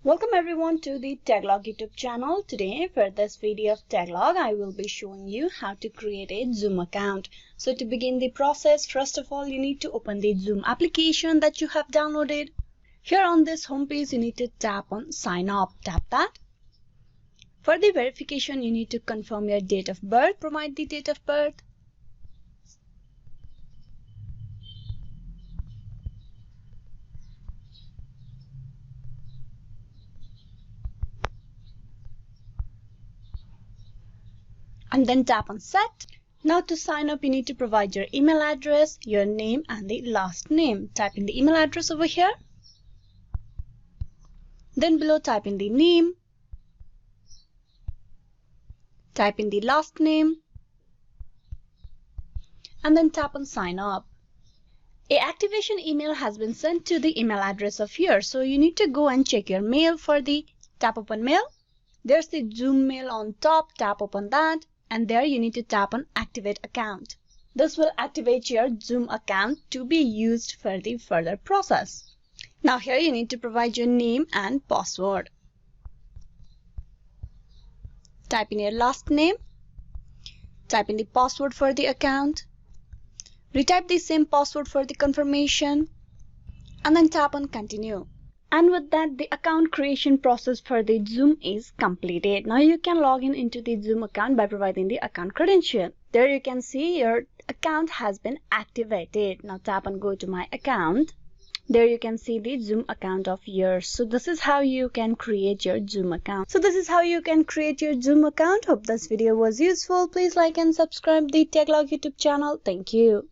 Welcome everyone to the Taglog YouTube channel. Today for this video of Taglog, I will be showing you how to create a Zoom account. So to begin the process, first of all, you need to open the Zoom application that you have downloaded. Here on this homepage, you need to tap on Sign Up. Tap that. For the verification, you need to confirm your date of birth. Provide the date of birth. And then tap on Set. Now to sign up, you need to provide your email address, your name and the last name. Type in the email address over here. Then below type in the name. Type in the last name. And then tap on Sign Up. A activation email has been sent to the email address of yours. So you need to go and check your mail for the tap open mail. There's the Zoom mail on top. Tap open that. And there you need to tap on Activate Account. This will activate your Zoom account to be used for the further process. Now here you need to provide your name and password. Type in your last name. Type in the password for the account. Retype the same password for the confirmation. And then tap on Continue. And with that, the account creation process for the Zoom is completed. Now you can log in into the Zoom account by providing the account credential. There you can see your account has been activated. Now tap on Go to My Account. There you can see the Zoom account of yours. So this is how you can create your Zoom account. Hope this video was useful. Please like and subscribe the Taglog YouTube channel. Thank you.